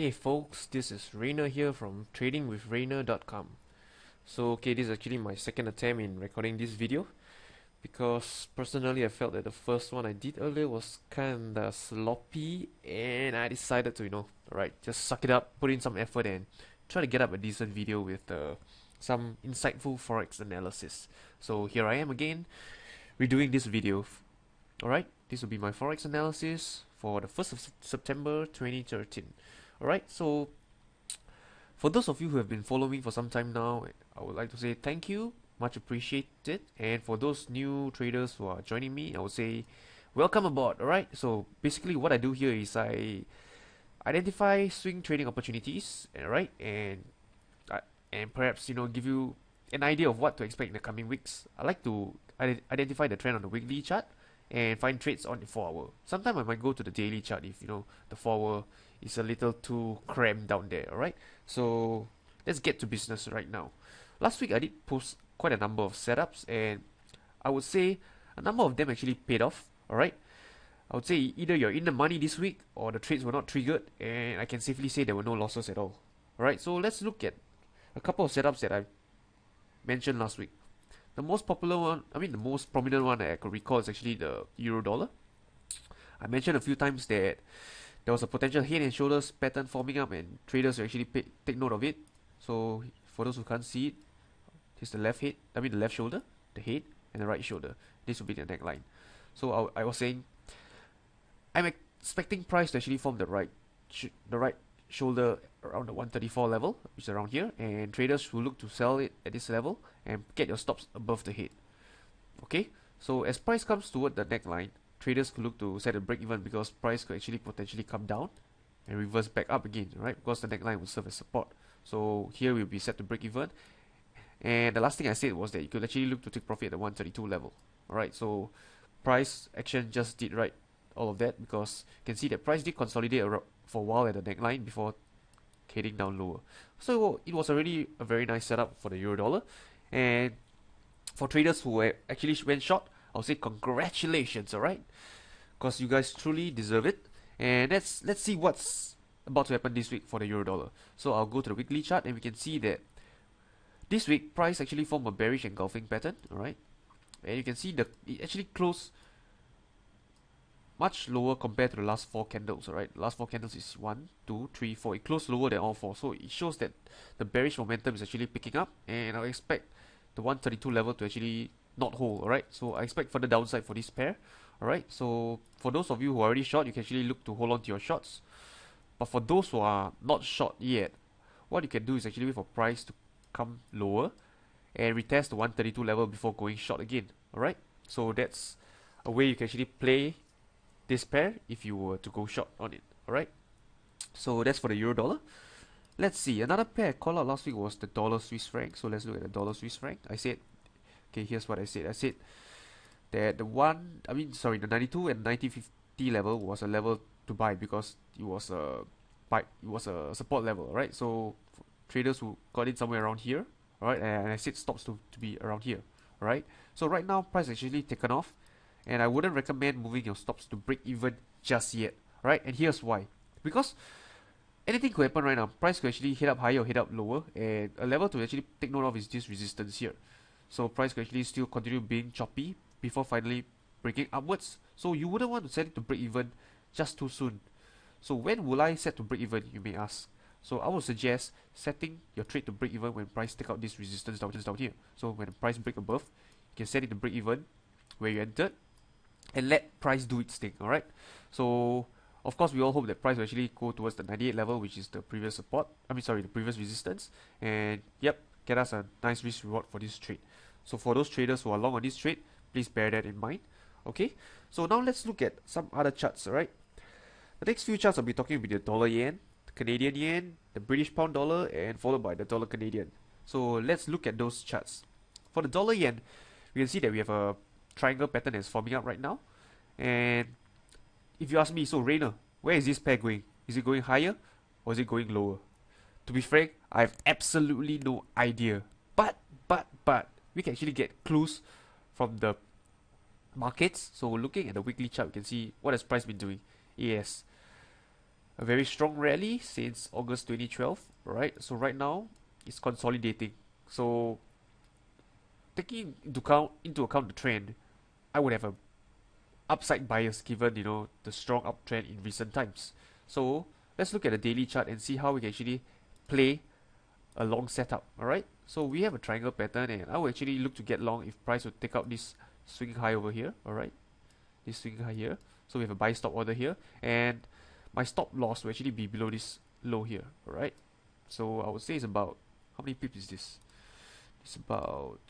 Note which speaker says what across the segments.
Speaker 1: Hey folks, this is Rainer here from tradingwithrainer.com. So this is actually my second attempt in recording this video because personally I felt that the first one I did earlier was kinda sloppy and I decided to, alright, just suck it up, put in some effort and try to get up a decent video with some insightful Forex analysis. So here I am again, redoing this video. Alright, this will be my Forex analysis for the 1st of September 2013. Alright, so for those of you who have been following me for some time now, I would like to say thank you, much appreciated. And for those new traders who are joining me, I would say welcome aboard. Alright, so basically what I do here is I identify swing trading opportunities, alright, and perhaps give you an idea of what to expect in the coming weeks. I like to identify the trend on the weekly chart and find trades on the 4-hour. Sometimes I might go to the daily chart if the 4-hour is a little too crammed down there. Alright, so let's get to business right now. Last week I did post quite a number of setups and I would say a number of them actually paid off. Alright, I would say either you're in the money this week or the trades were not triggered, and I can safely say there were no losses at all. Alright, so let's look at a couple of setups that I mentioned last week. The most popular one, the most prominent one that I could recall is actually the euro dollar. I mentioned a few times that there was a potential head and shoulders pattern forming up and traders will actually take note of it. So for those who can't see it, here's the left head, the left shoulder, the head, and the right shoulder. This will be the neckline. So I was saying, I'm expecting price to actually form the right shoulder around the 134 level, which is around here, and traders will look to sell it at this level and get your stops above the head. Okay, so as price comes toward the neckline, traders could look to set a break even because price could actually potentially come down and reverse back up again, right? Because the neckline will serve as support. So here we'll be set to break even. And the last thing I said was that you could actually look to take profit at the 132 level. Alright, so price action just did right all of that because you can see that price did consolidate for a while at the neckline before heading down lower. So it was already a very nice setup for the euro dollar. And for traders who actually went short, I'll say congratulations, alright? Because you guys truly deserve it. And let's see what's about to happen this week for the euro dollar. So I'll go to the weekly chart and we can see that this week price actually formed a bearish engulfing pattern, alright? And you can see that it actually closed much lower compared to the last 4 candles, alright? Last 4 candles is 1, 2, 3, 4. It closed lower than all 4. So it shows that the bearish momentum is actually picking up, and I expect the 132 level to actually not hold, alright? So I expect further downside for this pair, alright? So for those of you who are already short, you can actually look to hold on to your shorts. But for those who are not short yet, what you can do is actually wait for price to come lower and retest the 132 level before going short again, alright? So that's a way you can actually play this pair if you were to go short on it. Alright, so that's for the euro dollar. Let's see, another pair I called out last week was the dollar Swiss franc. So let's look at the dollar Swiss franc. I said, okay, here's what I said. I said that the 92 and 1950 level was a level to buy because it was a support level, right? So traders who got in somewhere around here, alright, and I said stops to be around here, alright? So right now price actually taken off, and I wouldn't recommend moving your stops to break even just yet, right? And here's why. Because anything could happen right now. Price could actually head up higher or head up lower, and a level to actually take note of is this resistance here. So price could actually still continue being choppy before finally breaking upwards. So you wouldn't want to set it to break even just too soon. So when will I set to break even, you may ask? So I would suggest setting your trade to break even when price take out this resistance down here. So when the price break above, you can set it to break even where you entered and let price do its thing, alright? So of course we all hope that price will actually go towards the 98 level, which is the previous support, the previous resistance, and yep, get us a nice risk reward for this trade. So for those traders who are long on this trade, please bear that in mind. Okay, so now let's look at some other charts, alright? The next few charts I'll be talking about the dollar yen, the Canadian yen, the British pound dollar, and followed by the dollar Canadian. So let's look at those charts. For the dollar yen, we can see that we have a triangle pattern that's forming up right now. And if you ask me, so Rainer, where is this pair going? Is it going higher or is it going lower? To be frank, I have absolutely no idea. But we can actually get clues from the markets. So looking at the weekly chart, we can see what has price been doing. Yes, a very strong rally since August 2012, right? So right now it's consolidating. So taking into account the trend, I would have a upside bias given the strong uptrend in recent times. So let's look at the daily chart and see how we can actually play a long setup. All right. So we have a triangle pattern, and I will actually look to get long if price would take out this swing high over here. All right, this swing high here. So we have a buy stop order here, and my stop loss will actually be below this low here. All right. So I would say it's about, how many pips is this? It's about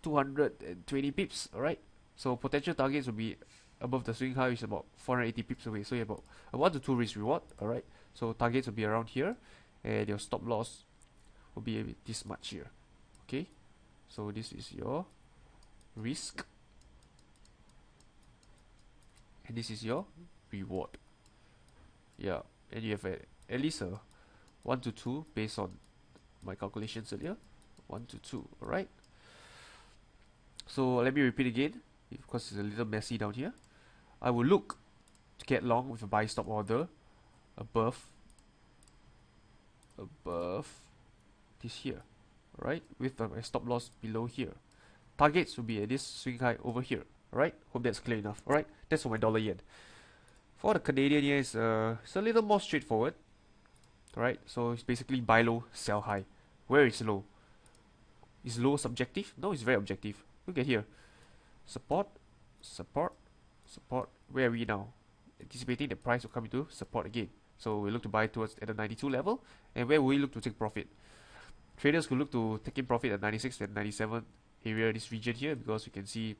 Speaker 1: 220 pips. All right. So potential targets will be above the swing high, which is about 480 pips away. So you have about a 1 to 2 risk reward. All right. So targets will be around here, and your stop loss will be this much here. Okay. So this is your risk, and this is your reward. Yeah, and you have at least a 1 to 2 based on my calculations earlier. 1 to 2. All right. So let me repeat again, because it's a little messy down here. I will look to get long with a buy stop order above this here, right? With my stop loss below here. Targets will be at this swing high over here. Alright, hope that's clear enough. Alright, that's for my dollar yen. For the Canadian yen, it's a little more straightforward. Alright, so it's basically buy low, sell high. Where is low? Is low subjective? No, it's very objective. Look at here. Support, support, support. Where are we now? Anticipating the price will come into support again. So we look to buy towards at the 92 level. And where will we look to take profit? Traders will look to take in profit at 96 and 97 area, this region here, because you can see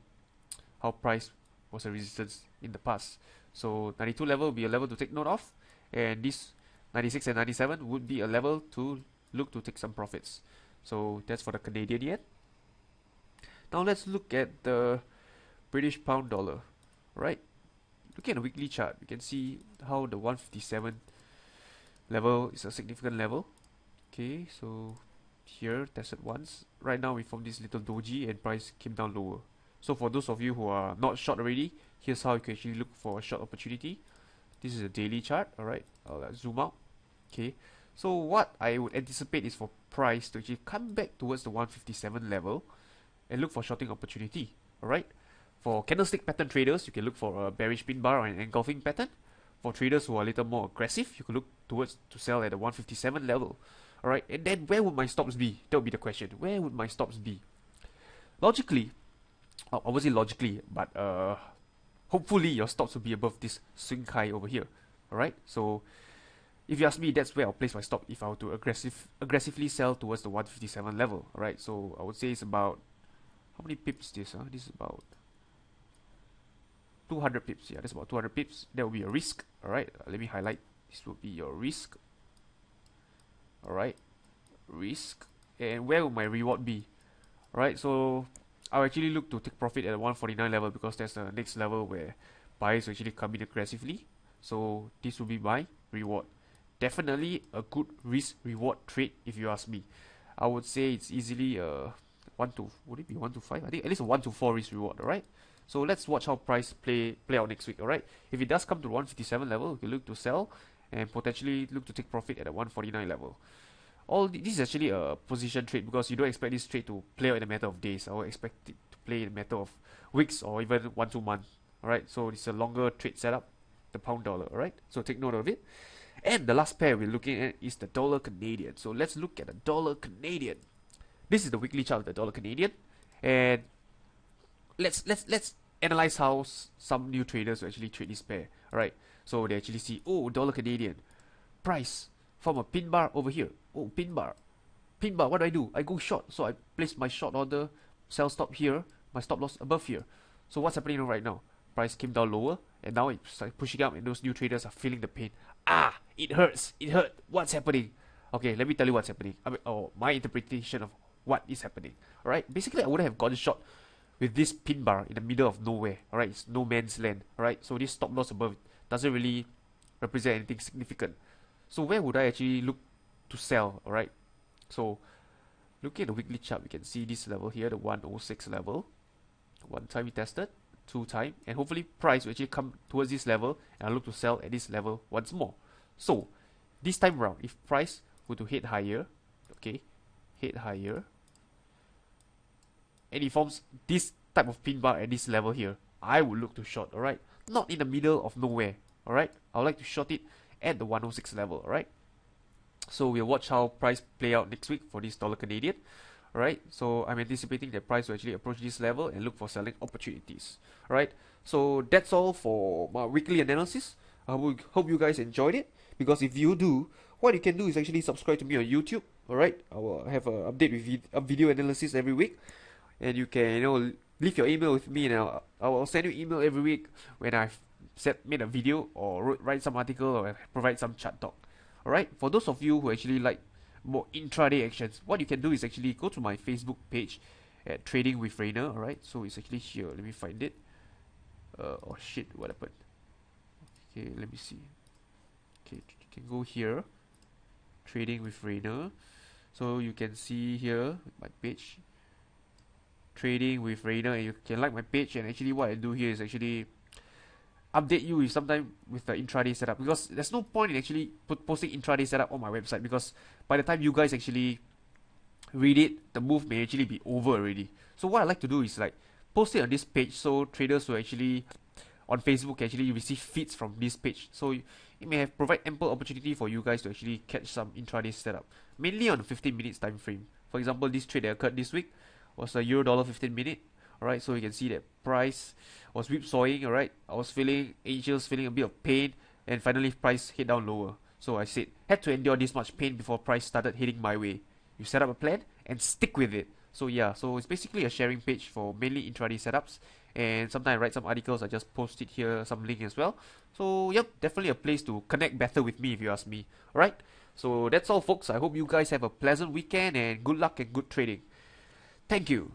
Speaker 1: how price was a resistance in the past. So 92 level will be a level to take note of, and this 96 and 97 would be a level to look to take some profits. So that's for the Canadian yen. Now let's look at the British pound dollar. Right, looking at the weekly chart, we can see how the 157 level is a significant level. Okay, so here tested once. Right now we formed this little doji and price came down lower. So for those of you who are not short already, here's how you can actually look for a short opportunity. This is a daily chart. Alright, I'll zoom out. Okay, so what I would anticipate is for price to actually come back towards the 157 level and look for shorting opportunity. Alright, for candlestick pattern traders, you can look for a bearish pin bar or an engulfing pattern. For traders who are a little more aggressive, you can look towards to sell at the 157 level. Alright, and then where would my stops be? That would be the question. Where would my stops be? Logically, obviously logically, but hopefully your stops will be above this swing high over here. Alright, so if you ask me, that's where I'll place my stop if I were to aggressively sell towards the 157 level. Alright, so I would say it's about, how many pips this? This is about 200 pips. Yeah, that's about 200 pips. That will be a risk. Alright, let me highlight. This will be your risk. Alright, risk. And where will my reward be? Alright, so I'll actually look to take profit at the 149 level, because that's the next level where buyers will actually come in aggressively. So this will be my reward. Definitely a good risk reward trade if you ask me. I would say it's easily would it be 1 to 5? I think at least a 1 to 4 risk reward. Alright, so let's watch how price play out next week. Alright, if it does come to 157 level, we can look to sell and potentially look to take profit at the 149 level. This is actually a position trade, because you don't expect this trade to play out in a matter of days. I would expect it to play in a matter of weeks or even 1 to 2 months. Alright, so it's a longer trade setup, the pound dollar. Alright, so take note of it. And the last pair we're looking at is the dollar Canadian. So let's look at the dollar Canadian. This is the weekly chart of the dollar Canadian, and let's analyze how some new traders will actually trade this pair. Alright, so they actually see, oh, dollar Canadian price from a pin bar over here. Oh, pin bar, what do? I go short, so I place my short order, sell stop here, my stop loss above here. So what's happening right now? Price came down lower, and now it's pushing up, and those new traders are feeling the pain. It hurts, it hurt. What's happening? Okay, let me tell you what's happening. My interpretation of what is happening. Alright, basically I wouldn't have gotten short with this pin bar in the middle of nowhere. Alright, it's no man's land. Alright, so this stop loss above doesn't really represent anything significant. So where would I actually look to sell? Alright, so looking at the weekly chart, we can see this level here, the 106 level. One time we tested, 2 times, and hopefully price will actually come towards this level, and I'll look to sell at this level once more. So this time around, if price were to head higher, okay, head higher, and it forms this type of pin bar at this level here, I would look to short, alright? Not in the middle of nowhere, alright? I would like to short it at the 106 level, alright? So we'll watch how price play out next week for this dollar Canadian. Alright, so I'm anticipating that price will actually approach this level and look for selling opportunities. Alright, so that's all for my weekly analysis. I hope you guys enjoyed it, because if you do, what you can do is actually subscribe to me on YouTube. Alright, I will have an update with a video analysis every week, and you can leave your email with me, and I'll send you email every week when I've made a video or write some article or provide some chat talk. Alright, for those of you who actually like more intraday actions, what you can do is actually go to my Facebook page at Trading with Rainer. Alright, so it's actually here. Let me find it. Oh shit, what happened? Okay, let me see. Okay, you can go here, Trading with Rainer. So you can see here my page, Trading with Rainer, and you can like my page. And actually what I do here is actually update you with sometime with the intraday setup, because there's no point in actually posting intraday setup on my website, because by the time you guys actually read it, the move may actually be over already. So what I like to do is like post it on this page, so traders will actually on Facebook actually receive feeds from this page. So it may have provide ample opportunity for you guys to actually catch some intraday setup, mainly on the 15 minutes time frame. For example, this trade that occurred this week was a Euro dollar 15 minute. Alright, so you can see that price was whipsawing. Alright, I was feeling anxious, feeling a bit of pain, and finally price hit down lower. So I said, had to endure this much pain before price started heading my way. You set up a plan and stick with it. So yeah, so it's basically a sharing page for mainly intraday setups, and sometimes I write some articles, I just post it here, some link as well. So yep, definitely a place to connect better with me if you ask me. Alright, so that's all folks. I hope you guys have a pleasant weekend and good luck and good trading. Thank you.